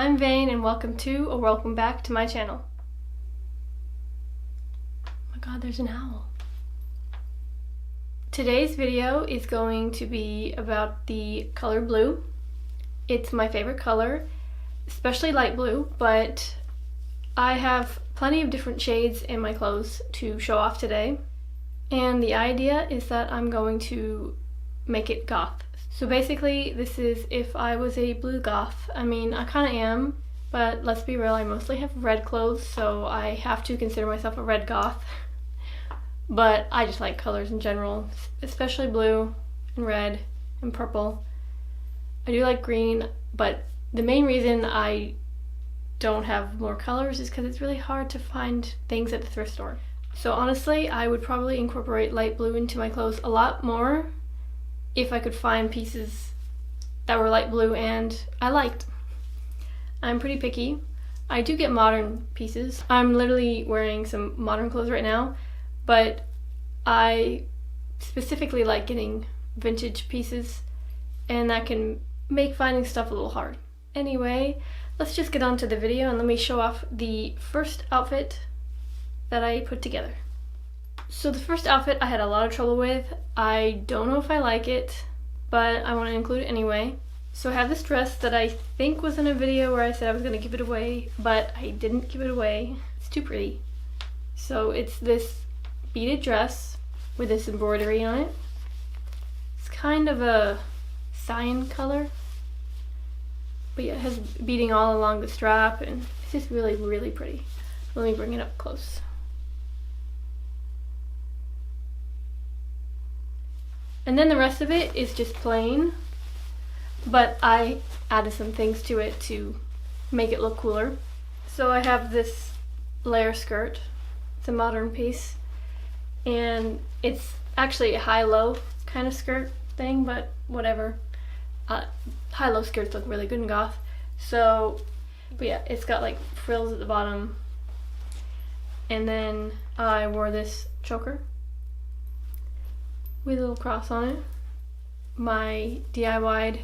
I'm Vane and welcome to or welcome back to my channel. Oh my god, there's an owl. Today's video is going to be about the color blue. It's my favorite color, especially light blue, but I have plenty of different shades in my clothes to show off today. And the idea is that I'm going to make it goth. So basically, this is if I was a blue goth. I mean, I kind of am, but let's be real, I mostly have red clothes, so I have to consider myself a red goth. But I just like colors in general, especially blue and red and purple. I do like green, but the main reason I don't have more colors is because it's really hard to find things at the thrift store. So honestly, I would probably incorporate light blue into my clothes a lot more if I could find pieces that were light blue and I liked. I'm pretty picky. I do get modern pieces. I'm literally wearing some modern clothes right now, but I specifically like getting vintage pieces, and that can make finding stuff a little hard. Anyway, let's just get on to the video and let me show off the first outfit that I put together. So the first outfit I had a lot of trouble with. I don't know if I like it, but I want to include it anyway. So I have this dress that I think was in a video where I said I was going to give it away, but I didn't give it away. It's too pretty. So it's this beaded dress with this embroidery on it. It's kind of a cyan color, but yeah, it has beading all along the strap, and it's just really, really pretty. Let me bring it up close. And then the rest of it is just plain, but I added some things to it to make it look cooler. So I have this layer skirt. It's a modern piece, and it's actually a high-low kind of skirt thing, but whatever. High-low skirts look really good in goth. So, but yeah, it's got like frills at the bottom. And then I wore this choker with a little cross on it. My DIY'd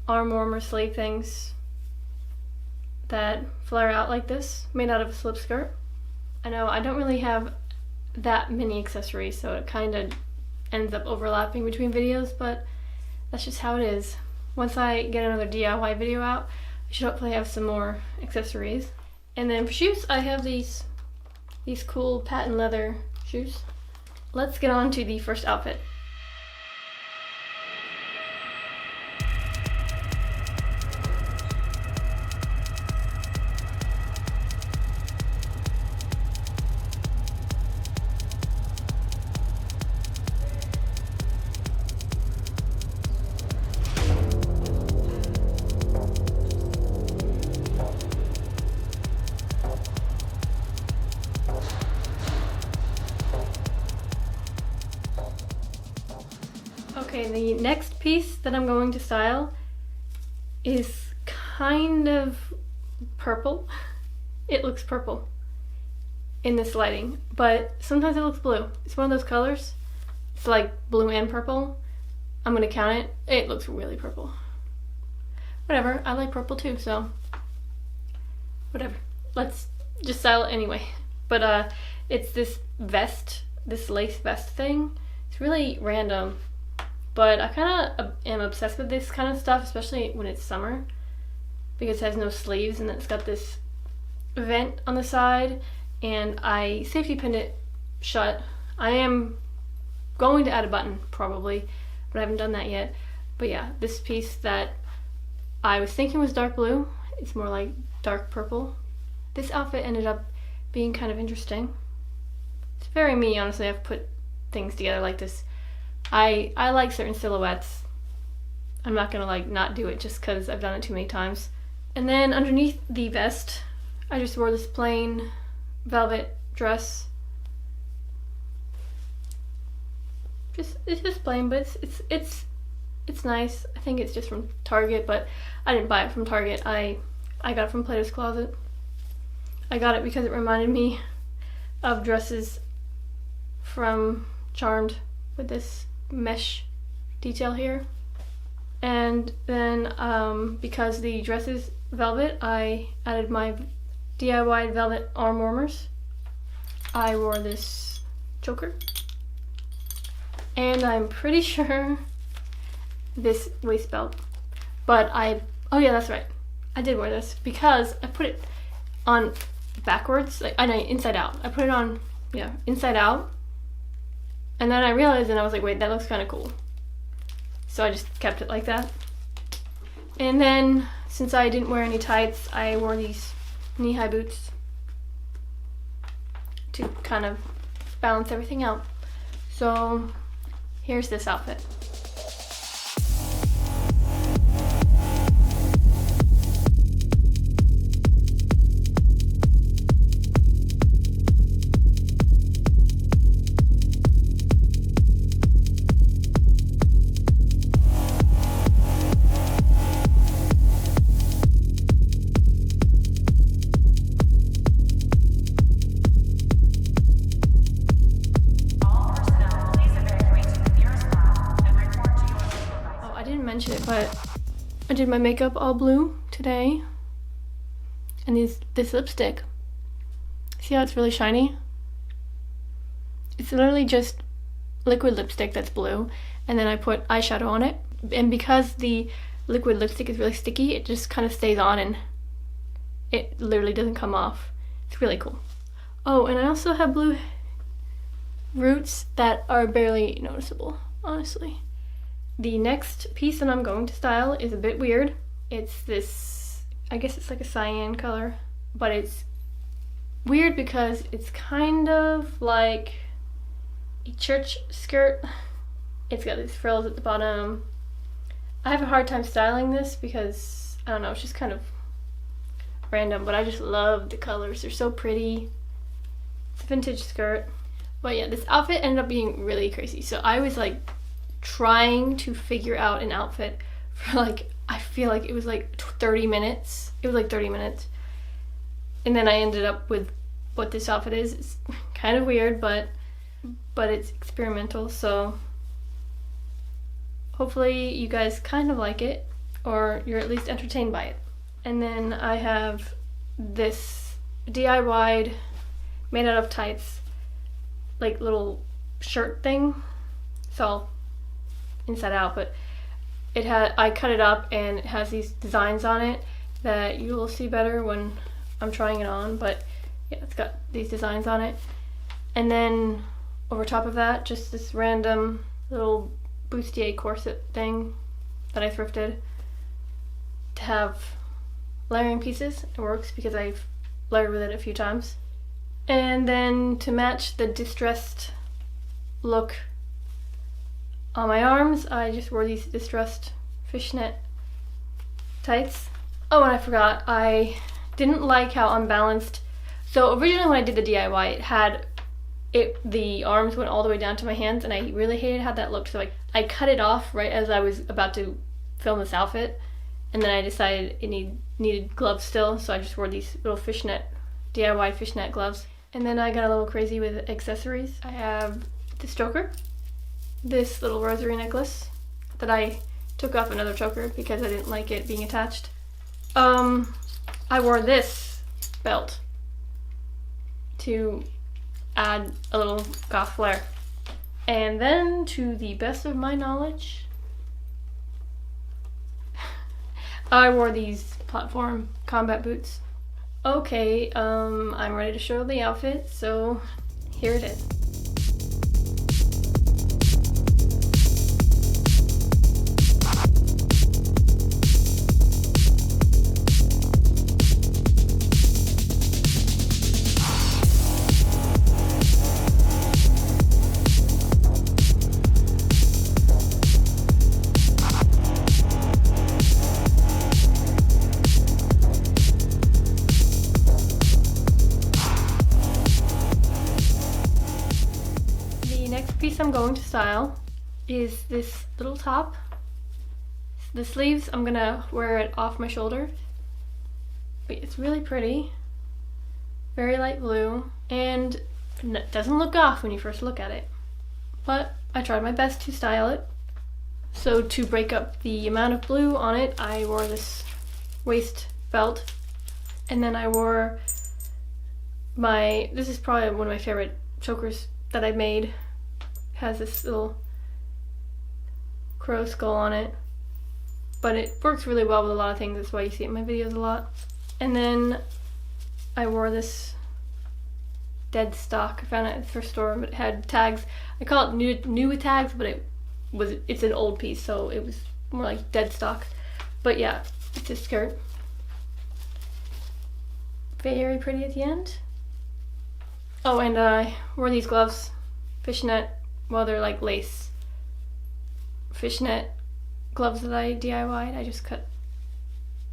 arm warmer sleeve things that flare out like this, made out of a slip skirt. I know I don't really have that many accessories, so it kind of ends up overlapping between videos, but that's just how it is. Once I get another DIY video out, I should hopefully have some more accessories. And then for shoes, I have these cool patent leather shoes. Let's get on to the first outfit. Okay, the next piece that I'm going to style is kind of purple. It looks purple in this lighting, but sometimes it looks blue. It's one of those colors. It's like blue and purple. I'm gonna count it. It looks really purple. Whatever, I like purple too, so whatever. Let's just style it anyway. But it's this vest, this lace vest thing. It's really random. But I kind of am obsessed with this kind of stuff, especially when it's summer, because it has no sleeves and it's got this vent on the side, and I safety pinned it shut. I am going to add a button probably, but I haven't done that yet. But yeah, this piece that I was thinking was dark blue, it's more like dark purple. This outfit ended up being kind of interesting. It's very me, honestly. I've put things together like this. I like certain silhouettes. I'm not gonna like not do it just because I've done it too many times. And then underneath the vest, I just wore this plain velvet dress. It's just plain, but it's nice. I think it's just from Target, but I didn't buy it from Target. I got it from Plato's Closet. I got it because it reminded me of dresses from Charmed with this mesh detail here. And then because the dress is velvet, I added my DIY velvet arm warmers. I wore this choker, and I'm pretty sure this waist belt, but oh yeah, that's right, I did wear this because I put it on backwards, like I know, inside out. I put it on, yeah, inside out, and then I realized, and I was like, wait, that looks kind of cool, so I just kept it like that. And then since I didn't wear any tights, I wore these knee-high boots to kind of balance everything out. So here's this outfit. Mention it, but I did my makeup all blue today, and this lipstick, see how it's really shiny? It's literally just liquid lipstick that's blue, and then I put eyeshadow on it, and because the liquid lipstick is really sticky, it just kind of stays on and it literally doesn't come off. It's really cool. Oh, and I also have blue roots that are barely noticeable, honestly. The next piece that I'm going to style is a bit weird. It's this, I guess it's like a cyan color, but it's weird because it's kind of like a church skirt. It's got these frills at the bottom. I have a hard time styling this because, I don't know, it's just kind of random, but I just love the colors. They're so pretty. It's a vintage skirt. But yeah, this outfit ended up being really crazy. So I was like trying to figure out an outfit for like, I feel like it was like 30 minutes. It was like 30 minutes. And then I ended up with what this outfit is. It's kind of weird, but it's experimental, so hopefully you guys kind of like it, or you're at least entertained by it. And then I have this DIY'd, made out of tights, like little shirt thing. It's all inside out, but I cut it up and it has these designs on it that you will see better when I'm trying it on, but yeah, it's got these designs on it. And then over top of that, just this random little bustier corset thing that I thrifted to have layering pieces. It works because I've layered with it a few times. And then to match the distressed look on my arms, I just wore these distressed fishnet tights. Oh, and I forgot, I didn't like how unbalanced. So originally when I did the DIY, the arms went all the way down to my hands, and I really hated how that looked. So I cut it off right as I was about to film this outfit, and then I decided it needed gloves still, so I just wore these little DIY fishnet gloves. And then I got a little crazy with accessories. I have this choker, this little rosary necklace that I took off another choker because I didn't like it being attached. I wore this belt to add a little goth flair. And then, to the best of my knowledge, I wore these platform combat boots. Okay, I'm ready to show the outfit, so here it is. Piece I'm going to style is this little top. The sleeves, I'm gonna wear it off my shoulder, but it's really pretty, very light blue, and it doesn't look goth when you first look at it, but I tried my best to style it. So to break up the amount of blue on it, I wore this waist belt, and then I wore this is probably one of my favorite chokers that I made. It has this little crow skull on it, but it works really well with a lot of things. That's why you see it in my videos a lot. And then I wore this dead stock. I found it at the thrift store, but it had tags. I call it new with tags, but it's an old piece, so it was more like dead stock. But yeah, it's a skirt. Very pretty at the end. Oh, and I wore these gloves, fishnet, well, they're like lace fishnet gloves that I DIY'd.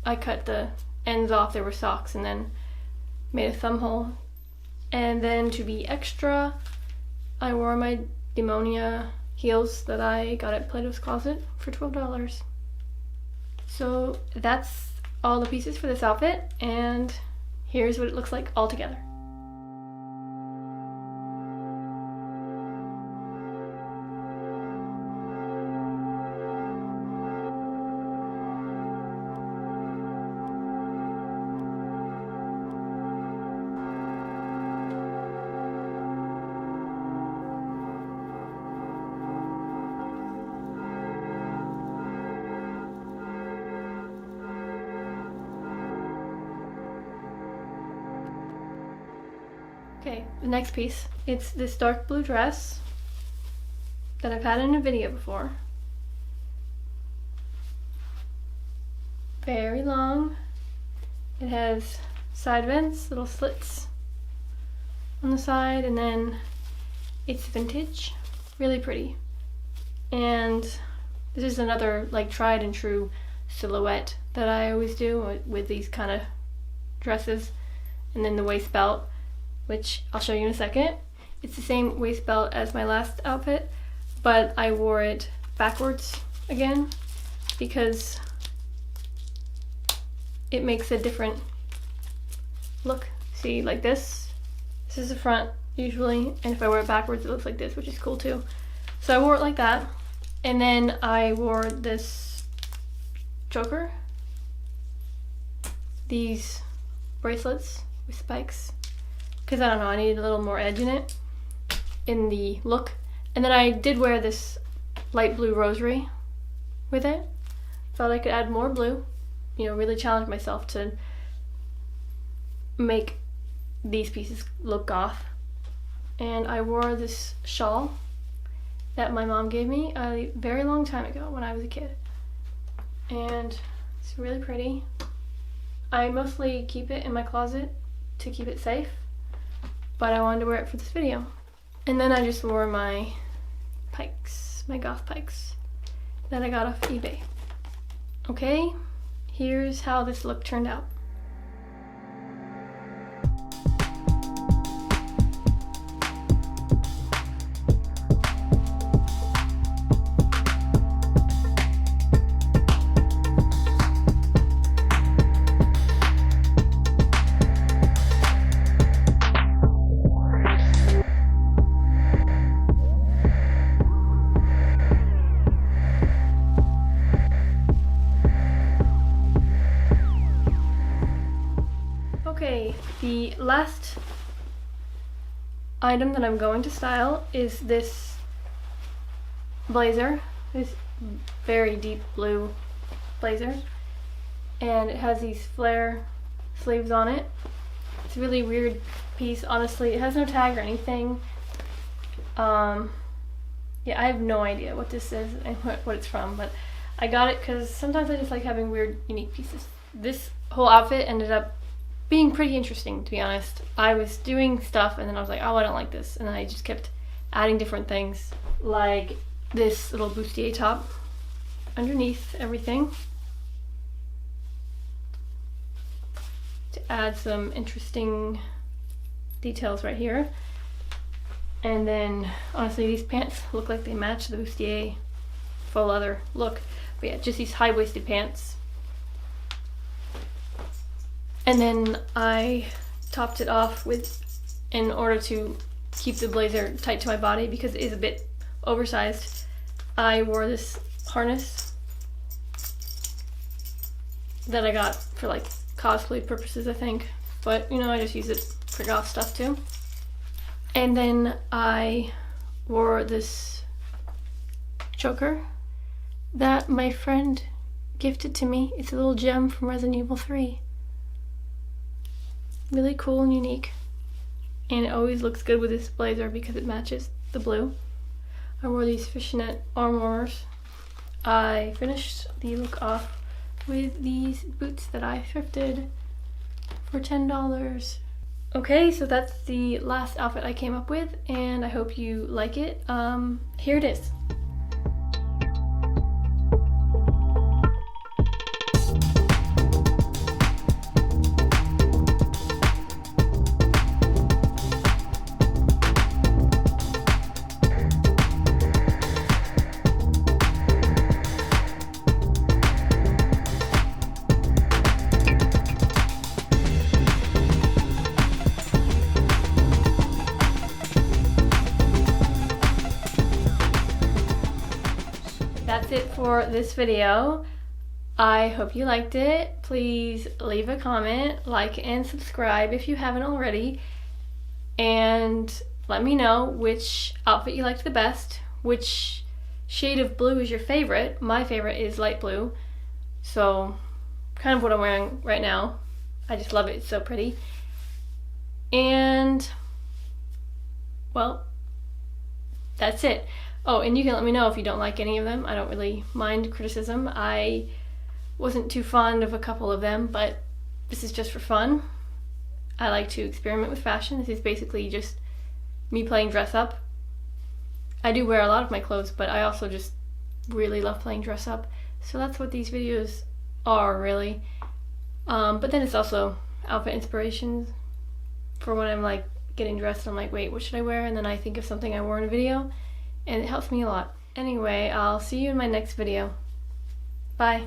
I cut the ends off. They were socks, and then made a thumb hole. And then to be extra, I wore my Demonia heels that I got at Plato's Closet for $12. So that's all the pieces for this outfit, and here's what it looks like all together. Okay, the next piece, it's this dark blue dress that I've had in a video before. Very long. It has side vents, little slits on the side, and then it's vintage, really pretty. And this is another like tried and true silhouette that I always do with these kind of dresses. And then the waist belt, which I'll show you in a second. It's the same waist belt as my last outfit, but I wore it backwards again because it makes a different look. See, like this is the front usually, and if I wear it backwards it looks like this, which is cool too. So I wore it like that, and then I wore this choker, these bracelets with spikes, because I don't know, I needed a little more edge in it, in the look. And then I did wear this light blue rosary with it. Thought I could add more blue, you know, really challenge myself to make these pieces look goth. And I wore this shawl that my mom gave me a very long time ago when I was a kid. And it's really pretty. I mostly keep it in my closet to keep it safe, but I wanted to wear it for this video. And then I just wore my pikes, my goth pikes that I got off eBay. Okay, here's how this look turned out. Okay, the last item that I'm going to style is this blazer, this very deep blue blazer, and it has these flare sleeves on it. It's a really weird piece, honestly. It has no tag or anything. Yeah, I have no idea what this is and what it's from, but I got it because sometimes I just like having weird, unique pieces. This whole outfit ended up being pretty interesting, to be honest. I was doing stuff and then I was like, oh, I don't like this, and then I just kept adding different things, like this little bustier top underneath everything to add some interesting details right here. And then honestly, these pants look like they match the bustier faux leather look. But yeah, just these high-waisted pants. And then I topped it off with, in order to keep the blazer tight to my body because it is a bit oversized, I wore this harness that I got for like cosplay purposes, I think. But you know, I just use it for goth stuff too. And then I wore this choker that my friend gifted to me. It's a little gem from Resident Evil 3. Really cool and unique. And it always looks good with this blazer because it matches the blue. I wore these fishnet arm warmers. I finished the look off with these boots that I thrifted for $10. Okay, so that's the last outfit I came up with, and I hope you like it. Here it is. That's it for this video. I hope you liked it. Please leave a comment, like, and subscribe if you haven't already. And let me know which outfit you liked the best, which shade of blue is your favorite. My favorite is light blue, so kind of what I'm wearing right now. I just love it, it's so pretty. And, well, that's it. Oh, and you can let me know if you don't like any of them. I don't really mind criticism. I wasn't too fond of a couple of them, but this is just for fun. I like to experiment with fashion. This is basically just me playing dress up. I do wear a lot of my clothes, but I also just really love playing dress up. So that's what these videos are, really. But then it's also outfit inspirations for when I'm like getting dressed. I'm like, wait, what should I wear? And then I think of something I wore in a video, and it helps me a lot. Anyway, I'll see you in my next video. Bye.